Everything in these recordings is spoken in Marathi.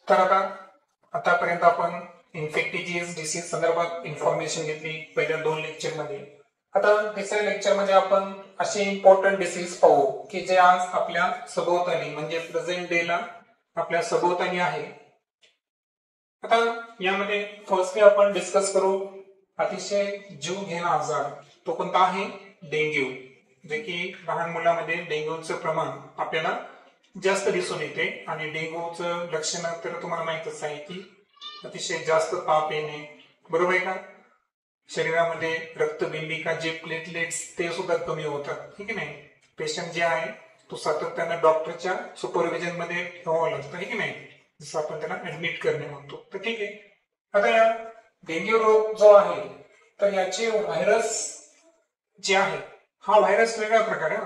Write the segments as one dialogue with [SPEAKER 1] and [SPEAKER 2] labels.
[SPEAKER 1] तर आतापर्यंत आपण इन्फेक्टिव्ह डिसीज संदर्भात इन्फॉर्मेशन घेतली पहिल्या 2 लेक्चर मध्ये. आता तिसऱ्या लेक्चर मध्ये आपण असे इम्पॉर्टंट डिसीज पाहू की जे आज आपल्या सभोवताली म्हणजे प्रेझेंट डे ला आपल्या सभोवताली आहे. आता यामध्ये फर्स्टली आपण डिस्कस करू अतिशय जीव घेणा आजार, तो कोणता आहे? डेंग्यू. जे की लहान मुलांमध्ये डेंग्यूचं प्रमाण आपल्याला जास्त दिसून येते आणि डेंग्यूचं लक्षण तर तुम्हाला माहितच आहे की अतिशय जास्त ताप येणे, बरोबर आहे का? शरीरामध्ये रक्तबिंबिका जे प्लेटलेट्स ते सुद्धा कमी होतात, ठीक आहे नाही? पेशंट जे आहे तो सातत्याने डॉक्टरच्या सुपरविजन मध्ये ठेवावा लागतो, आहे की नाही? जसं आपण त्याला ऍडमिट करणे म्हणतो. तर ठीक आहे. आता या डेंग्यू रोग जो आहे तर याचे व्हायरस जे आहे हा व्हायरस वेगळ्या प्रकारे,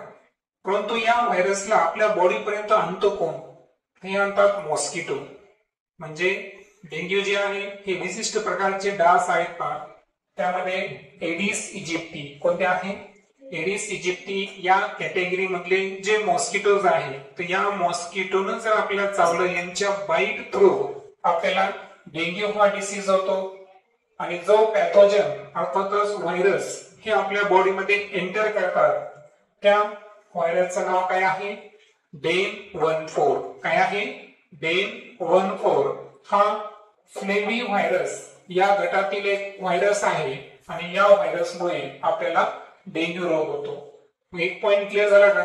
[SPEAKER 1] परंतु या व्हायरसला आपल्या बॉडीपर्यंत आणतो कोण? हे आणतात मॉस्किटो. म्हणजे डेंग्यू जे आहे हे विशिष्ट प्रकारचे डास आहेत पहा, त्यामध्ये एडिस इजिप्टी. कोणते आहे? एडिस इजिप्टी या कॅटेगरी मधले जे मॉस्किटोज आहे तर या मॉस्किटोनं जर आपल्याला चावलं, यांच्या बाईट थ्रू आपल्याला डेंग्यू हा डिसीज होतो. आणि जो पॅथोजन अर्थातच व्हायरस हे आपल्या बॉडीमध्ये एंटर करतात त्या व्हायरसचं नाव काय आहे? डेन 14. काय आहे? डेन 14. हा फ्लेवी व्हायरस या गटातील एक व्हायरस आहे आणि या व्हायरसमुळे आपल्याला डेंग्यू रोग होतो. एक पॉइंट क्लिअर झाला का?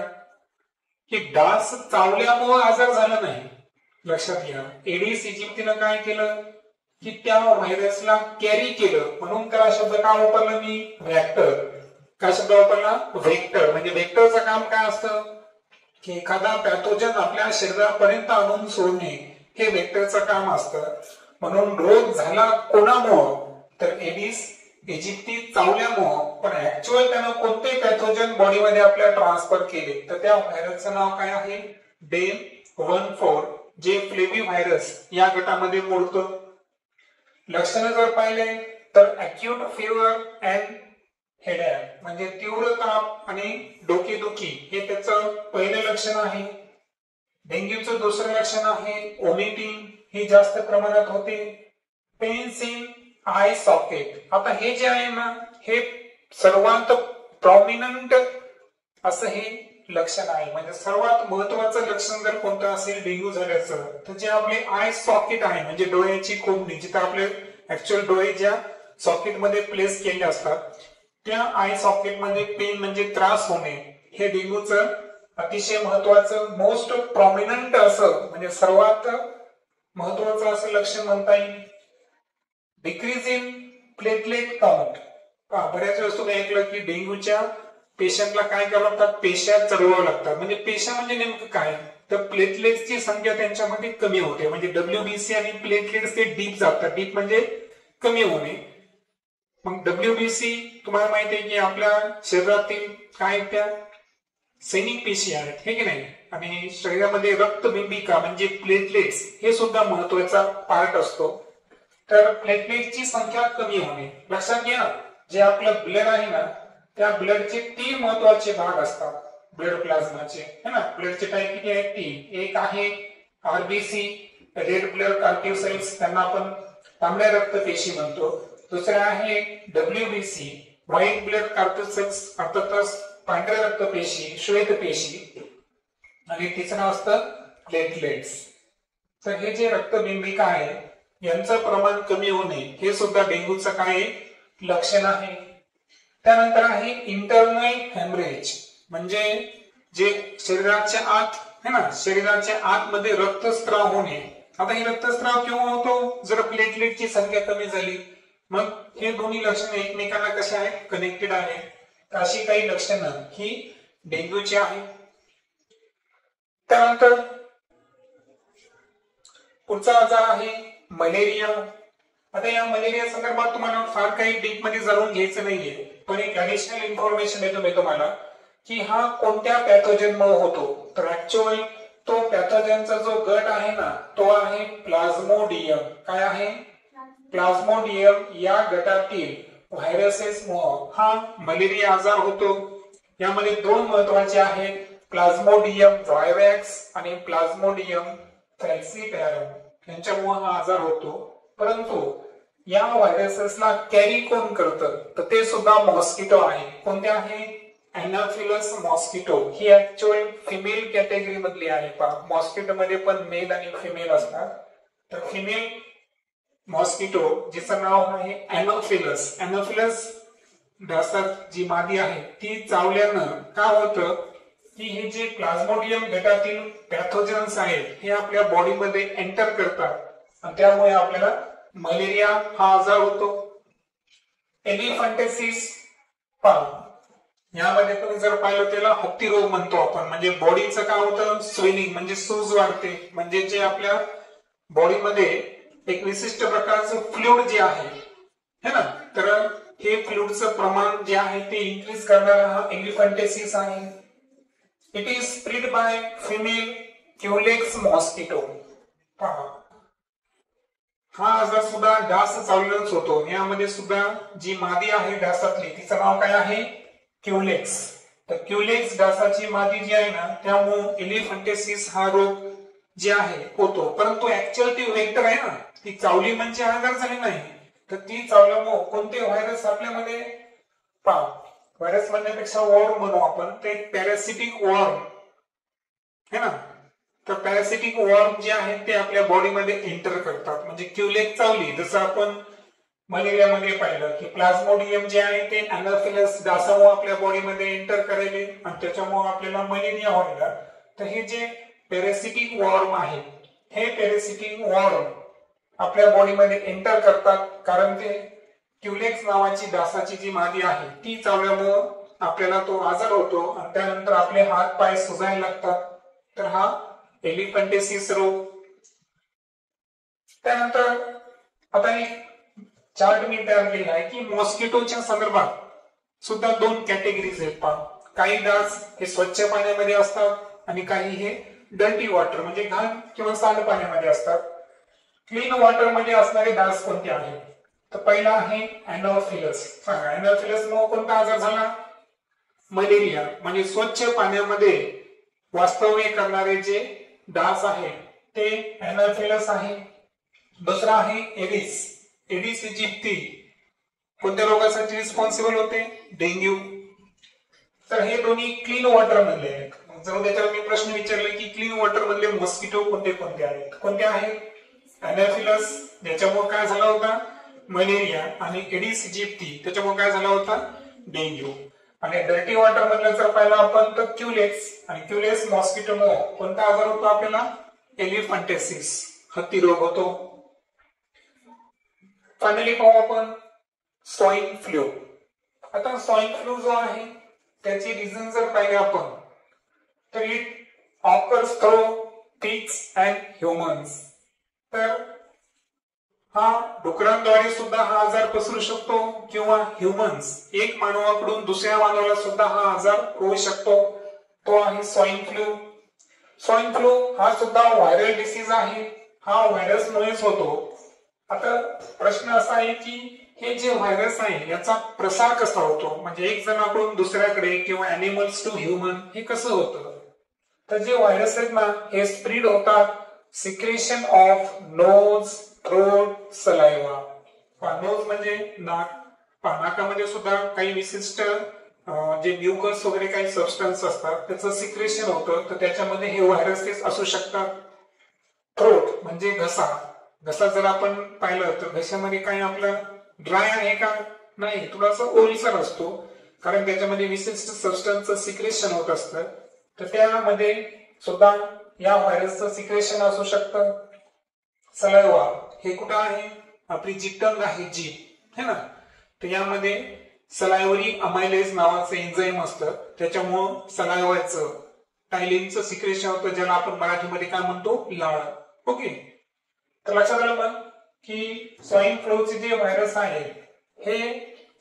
[SPEAKER 1] की डास चावल्यामुळे आजार झाला नाही. लक्षात घ्या, एडिस इजिप्तीनं काय केलं की त्या व्हायरसला कॅरी केलं, म्हणून त्याला शब्द काय वापरला मी? व्हेक्टर. काय शब्द वापरला? व्हेक्टर. म्हणजे व्हेक्टरचं काम काय असतं की एखादा पॅथोजन आपल्या शरीरापर्यंत आणून सोडणे, हे व्हेक्टरचं काम असतं. म्हणून रोग झाला कोणामुळं? तर एडिस इजिप्ती चावल्यामुळं, पण ऍक्च्युअल त्यानं कोणते पॅथोजन बॉडीमध्ये आपल्या ट्रान्सफर केले तर त्या व्हायरसचं नाव काय आहे? डेन 14, जे फ्लेवी व्हायरस या गटामध्ये मोडतं. लक्षणं जर पाहिले तर अॅक्यूट फीवर अँड हेडेक म्हणजे तीव्र ताप आणि डोकेदुखी हे त्याचं पहिलं लक्षण आहे. डेंग्यूचं दुसरं लक्षण आहे ओमिटिंग, हे जास्त प्रमाणात होते. Pains in eye socket. आता हे जे आहे ना हे सर्वात प्रॉमिनंट असं हे लक्षण आहे. म्हणजे सर्वात महत्वाचं लक्षण जर कोणतं असेल डेंग्यू झाल्याचं तर जे आपले आय सॉकेट आहे म्हणजे डोळ्याची कोंबडी, जिथे आपले ऍक्च्युअल डोळे ज्या सॉकेट मध्ये प्लेस केले असतात त्या आय सॉकेट मध्ये पेन म्हणजे त्रास होणे, हे डेंग्यूचं अतिशय महत्वाचं मोस्ट प्रॉमिनंट असं म्हणजे सर्वात महत्वाचं असं लक्षण म्हणता येईल. Decrease in platelet count. बऱ्याच वेळेस तुम्ही ऐकलं की डेंग्यूच्या पेशंटला काय करावं लागतात? पेशा चढवावं लागतात. म्हणजे पेशा म्हणजे नेमकं काय? तर प्लेटलेट्सची संख्या त्यांच्यामध्ये कमी होते. म्हणजे डब्ल्यूबीसी आणि प्लेटलेट्स ते डीप जातात. डीप म्हणजे कमी होणे. मग डब्ल्यूबीसी तुम्हाला माहिती आहे की आपल्या शरीरातील काय त्या सैनिक पेशी आहेत, हे की नाही? आणि शरीरामध्ये रक्तबिंबिका म्हणजे प्लेटलेट्स हे सुद्धा महत्वाचा पार्ट असतो. तर प्लेटलेटची संख्या कमी होणे. लक्षात घ्या, जे आपलं ब्लड आहे ना त्या ब्लडचे 3 महत्वाचे भाग असतात ब्लड प्लाझ्माचे, है ना? ब्लडचे टाईप किती आहेत? 3. एक आहे आरबीसी, रेड ब्लड कार्टिओसाइट्स, त्यांना आपण तांबड्या रक्तपेशी म्हणतो. दुसरा आहे डब्ल्यूबीसी, व्हाईट ब्लड कार्टिओसाइट्स, अर्थातच पांढऱ्या रक्तपेशी, श्वेत पेशी. आणि तिसरं असतं प्लेटलेट्स. तर हे जे रक्तबिंबिका आहे यांचं प्रमाण कमी होणे हे सुद्धा डेंग्यूचं काय लक्षण आहे. त्यानंतर आहे इंटरनल हेमरेज, म्हणजे जे शरीराच्या आत है ना, शरीराच्या आतमध्ये रक्तस्राव होणे. आता हे रक्तस्राव केव्हा होतो? जर प्लेटलेटची संख्या कमी झाली. मग हे दोन्ही लक्षणं एकमेकांना कसे आहेत? कनेक्टेड आहेत. अशी काही लक्षणं ही डेंग्यूची आहेत. त्यानंतर पुढचा आजार आहे मलेरिया. आता या मलेरिया संदर्भात तुम्हाला फार काही डीप मध्ये जाणून घ्यायचं नाहीये, पण एक ऍडिशनल इन्फॉर्मेशन देतो मी तुम्हाला की हा कोणत्या पॅथोजन मुळे होतो. तर ऍक्च्युअली तो पॅथोजनचा जो गट आहे ना तो आहे प्लाझ्मोडियम. काय आहे? प्लाझ्मोडियम या गटातील व्हायरसेस मुळे हा मलेरिया आजार होतो. यामध्ये 2 महत्वाचे आहेत, प्लाझ्मोडियम व्हायरॅक्स आणि प्लाझ्मोडियम फॅल्सीपॅरम यांच्यामुळे हा आजार होतो. परंतु या व्हायरसेसला कॅरी कोण करतं तर ते सुद्धा मॉस्किटो आहे. कोणते आहे? अॅनाफिलस मॉस्किटो. ही ऍक्च्युअल फिमेल कॅटेगरी मधली आहे. पहा, मॉस्किटो मध्ये पण मेल आणि फिमेल असतात. तर फिमेल मॉस्किटो जिचं नाव आहे अॅनोफिलस. अॅनोफिलस डासात जी मादी आहे ती चावल्यानं काय होतं की हे जे प्लाझ्मोडियम गटातील पॅथोजन्स आहेत हे आपल्या बॉडीमध्ये एंटर करतात आणि त्यामुळे आपल्याला मलेरिया हा आजार होतो. एलिफंटेसिस यामध्ये तुम्ही जर पाहिलं त्याला हत्ती रोग म्हणतो आपण. म्हणजे बॉडीचं काय होतं? स्वेलिंग म्हणजे सूज वाढते. म्हणजे जे आपल्या बॉडीमध्ये एक विशिष्ट प्रकारचं फ्लुइड जे आहे है ना, तर हे फ्लुइडचं प्रमाण जे आहे ते इन्क्रीज करणारा हा एलिफंटेसिस आहे. It is spread by female Culex mosquito. हा आजार सुद्धा डास चावल्यानंच होतो. यामध्ये सुद्धा जी मादी आहे डासातली तिचं नाव काय आहे? क्युलेक्स. तर क्युलेक्स डासाची मादी जी आहे ना त्यामुळे एलिफंटेसिस हा रोग जे आहे होतो. परंतु ऍक्च्युअल ती वेक्टर आहे ना, ती चावली म्हणजे आजार झाली नाही. तर ती चावल्यामुळे कोणते व्हायरस आपल्यामध्ये व्हायरस म्हणण्यापेक्षा वॉर्म म्हणू आपण, ते पॅरासिटिक वॉर्म है ना. तर पॅरासिटिक वॉर्म जे आहे ते आपल्या बॉडीमध्ये एंटर करतात. म्हणजे क्युलेक्स चावली, जसं आपण मलेरियामध्ये पाहिलं की प्लाझ्मोडियम जे आहे ते अॅनाफिलस डासामुळे आपल्या बॉडीमध्ये एंटर करायले आणि त्याच्यामुळे आपल्याला मलेरिया व्हायला. तर हे जे पॅरासिटिक वॉर्म आहे हे पॅरासिटिक वॉर्म आपल्या बॉडीमध्ये एंटर करतात कारण ते क्युलेक्स नावाची डासाची जी मादी आहे ती चावल्यामुळं आपल्याला तो आजार होतो आणि त्यानंतर आपले हात पाय सुजायला लागतात. तर हा एलिफंटेसिस रोग. त्यानंतर आता एक चार्ट मी तयार केला आहे की मॉस्किटोच्या संदर्भात सुद्धा दोन कॅटेगरीज आहेत. काही डास हे स्वच्छ पाण्यामध्ये असतात आणि काही हे डर्टी वॉटर म्हणजे घाण किंवा सांडपाण्यामध्ये असतात. क्लीन वॉटर मध्ये असणारे डास कोणते आहेत? तर पहिला आहे अॅनोफिलस. सांगा, अॅनोफिलस मुळे कोणता आजार झाला? मलेरिया. म्हणजे स्वच्छ पाण्यामध्ये वास्तव्य करणारे जे डास आहेत ते अॅनोफिलस आहे. दुसरा आहे एडिस. एडिस इजिप्ती कोणत्या रोगासाठी रिस्पॉन्सिबल होते? डेंग्यू. तर हे दोन्ही क्लीन वॉटर मधले आहेत. जर त्याच्यावर मी प्रश्न विचारले की क्लीन वॉटर मधले मॉस्किटो कोणते कोणते आहेत? कोणते आहेत? अॅनोफिलस ज्याच्यामुळे काय झाला होता? मलेरिया. आणि एडिस इजिप्ती त्याच्यामुळे काय झाला होता? डेंग्यू. आणि डर्टी वॉटर मधलं जर पाहिलं आपण तर क्युलेक्स. आणि क्युलेक्स मॉस्किटोमुळे कोणता आजार होतो आपल्याला? एलिफंटेसिस हत्ती रोग होतो. फायनली पाहू आपण स्वाईन फ्लू. आता स्वाईन फ्लू जो आहे त्याचे रिझन जर पाहिले आपण तर it occurs through pigs and humans. तर हा डुकरांद्वारे सुद्धा हा आजार पसरू शकतो किंवा ह्युमन्स एक मानवाकडून दुसऱ्या मानवाला सुद्धा हा आजार होऊ शकतो. तो आहे स्वाईन फ्लू. स्वाईन फ्लू हा सुद्धा व्हायरल डिसीज आहे. हा व्हायरसमुळेच होतो. आता प्रश्न असा आहे की हे जे व्हायरस आहे याचा प्रसार कसा होतो? म्हणजे एक जणाकडून दुसऱ्याकडे किंवा अॅनिमल्स टू ह्युमन हे कसं होतं? तर जे व्हायरस आहेत ना हे स्प्रेड होतात secretion of nose, throat, saliva. Nose म्हणजे नाक. नाकामध्ये सुद्धा काही विशिष्ट जे म्युकस वगैरे काही सबस्टन्स असतात त्याचं सिक्रेशन होतं. तर त्याच्यामध्ये हे व्हायरसेस असू शकतात. थ्रोट म्हणजे घसा. घसा जर आपण पाहिलं तर घशामध्ये काही आपलं ड्राय आहे का? नाही, थोडासा ओलसर असतो कारण त्याच्यामध्ये विशिष्ट सबस्टन्सचं सिक्रेशन होत असतं. तर त्यामध्ये सुद्धा या व्हायरसचं सिक्रेशन असू शकतं. सलाइवा हे कुठं आहे? आपली जी टंग आहे जीभ है ना, तर यामध्ये सलायवरी अमायलेज नावाचं एन्झाईम असतं. त्याच्यामुळं सलायवाचं टायलिनचं सिक्रेशन होतं ज्याला आपण मराठीमध्ये काय म्हणतो? लाळ. ओके, तर लक्षात आलं मग की स्वाईन फ्लूचे जे व्हायरस आहे हे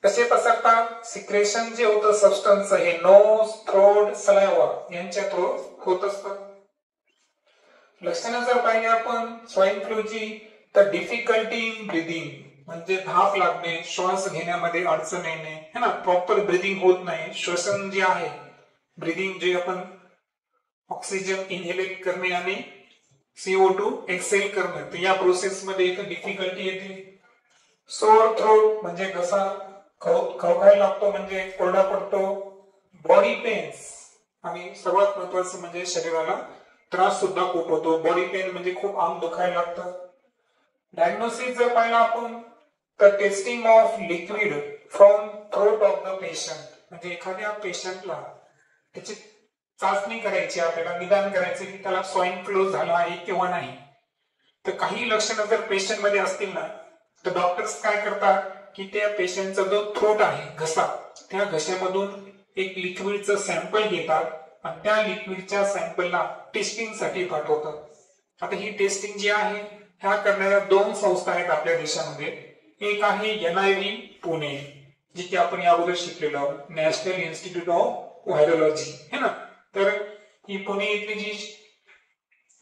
[SPEAKER 1] कसे पसरतात? सिक्रेशन जे होतं सबस्टन्स हे नोज, थ्रोट, सलायवा यांच्या थ्रू होत असतं. लक्षणं जर पाहिजे आपण स्वाईन फ्लूची तर डिफिकल्टी इन ब्रिदिंग म्हणजे धाप लागणे, श्वास घेण्यामध्ये अडचण येणे है ना, प्रॉपर ब्रिदिंग होत नाही. श्वसन जे आहे ब्रिदिंग जे आपण ऑक्सिजन इनहेलेट करणे आणि CO2 एक्सेल करणं, तर या प्रोसेसमध्ये इथं डिफिकल्टी येते. सोअर थ्रोट म्हणजे घसा खवखायला लागतो म्हणजे कोरडा पडतो. बॉडी पेन्स आणि सर्वात महत्वाचं म्हणजे शरीराला त्रास सुद्धा खूप होतो. बॉडी पेन म्हणजे खूप अंग दुखायला लागतं. डायग्नोसिस जर पाहिलं आपण तर testing of liquid from throat of the patient, म्हणजे एखाद्या पेशंटला त्याची चाचणी करायची, आपल्याला निदान करायचं की त्याला स्वाईन फ्लू झाला आहे किंवा नाही. तर काही लक्षणं जर पेशंट मध्ये असतील ना तर डॉक्टर्स काय करतात की त्या पेशंटचा जो थ्रोट आहे घसा, त्या घशामधून एक लिक्विडचं सॅम्पल घेतात आणि त्या लिक्विडच्या सॅम्पलला टेस्टिंग साठी पाठवतात. आता ही टेस्टिंग जी आहे ह्या करणाऱ्या दोन संस्था आहेत आपल्या देशामध्ये. एक आहे NIV पुणे, जी की आपण या अगोदर शिकलेलो आहोत, नॅशनल इन्स्टिट्यूट ऑफ व्हायरोलॉजी है ना. तर ही पुणे इथली जी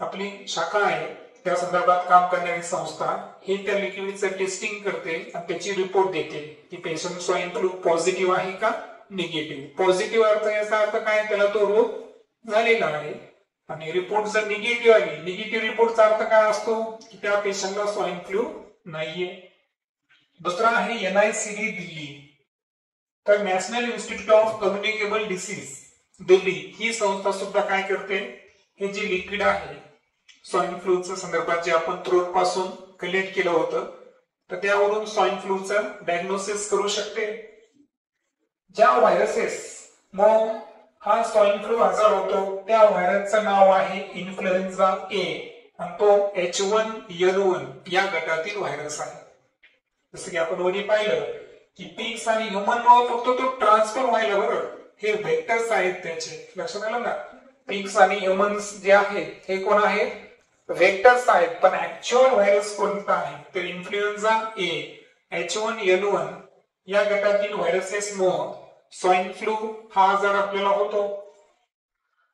[SPEAKER 1] आपली शाखा आहे त्या संदर्भात काम करणारी संस्था हे त्या लिक्विडचं टेस्टिंग करते आणि त्याची रिपोर्ट देते की पेशंट स्वाईन फ्लू पॉझिटिव्ह आहे का निगेटिव्ह. पॉझिटिव्ह अर्थ याचा अर्थ काय, त्याला तो रोग झालेला आहे. आणि रिपोर्ट जर निगेटिव्ह आली, निगेटिव्ह रिपोर्टचा अर्थ काय असतो की त्या पेशंटला स्वाईन फ्लू नाहीये. दुसरा आहे NICD दिल्ली, तर national institute of communicable disease Delhi ही संस्था सुद्धा काय करते, हे जे लिक्विड आहे स्वाईन फ्लूच्या संदर्भात जे आपण थ्रोट पासून कलेक्ट केलं होतं तर त्यावरून स्वाईन फ्लूचं डायग्नोसिस करू शकते. ज्या व्हायरसेस मग हा स्वाईन फ्लू आजार होतो त्या व्हायरसचं नाव आहे इन्फ्लुएन्झा A आणि तो H1N1 या गटातील व्हायरस आहे. जसं की आपण वरी पाहिलं की पिग्स आणि ह्युमन फक्त तो ट्रान्सफर व्हायला, बरोबर, हे व्हेक्टर्स आहेत त्याचे, लक्षात आलं ना. पिग्स आणि ह्युमन्स जे आहेत हे कोण आहेत, व्हेक्टर्स आहेत. पण ऍक्च्युअल व्हायरस कोणता आहे तर इन्फ्लुएन्झा A H1N1 या गटातील व्हायरसेसमुळे स्वाईन फ्लू हा आजार आपल्याला होतो.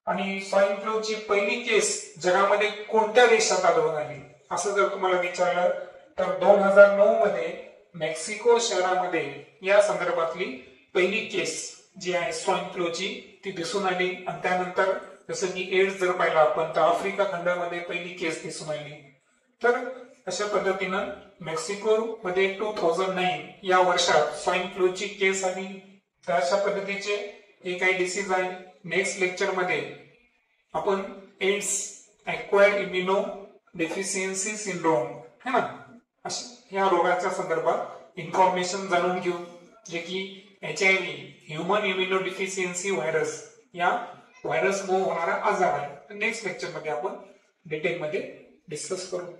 [SPEAKER 1] आणि स्वाईन फ्लूची पहिली केस जगामध्ये कोणत्या देशात आढळून आली असं जर तुम्हाला विचारलं तर 2009 मध्ये मेक्सिको शहरामध्ये या संदर्भातली पहिली केस जी आहे स्वाईन फ्लूची ती दिसून आली. आणि त्यानंतर जसं की एड्स जर पाहिला आपण तर आफ्रिका खंडामध्ये पहिली केस दिसून आली. तर अशा पद्धतीनं मेक्सिको मध्ये 2009 या वर्षात स्वाईन फ्लूची केस आली. तर अशा पद्धतीचे हे काही डिसीज आहे. नेक्स्ट लेक्चर मध्ये आपण AIDS acquired immunodeficiency syndrome है ना या रोगाच्या संदर्भात इन्फॉर्मेशन जाणून घेऊ, जे की HIV human immuno deficiency virus या व्हायरस मुळे होणारा आजार आहे. नेक्स्ट लेक्चर मध्ये आपण डिटेल मध्ये डिस्कस करू.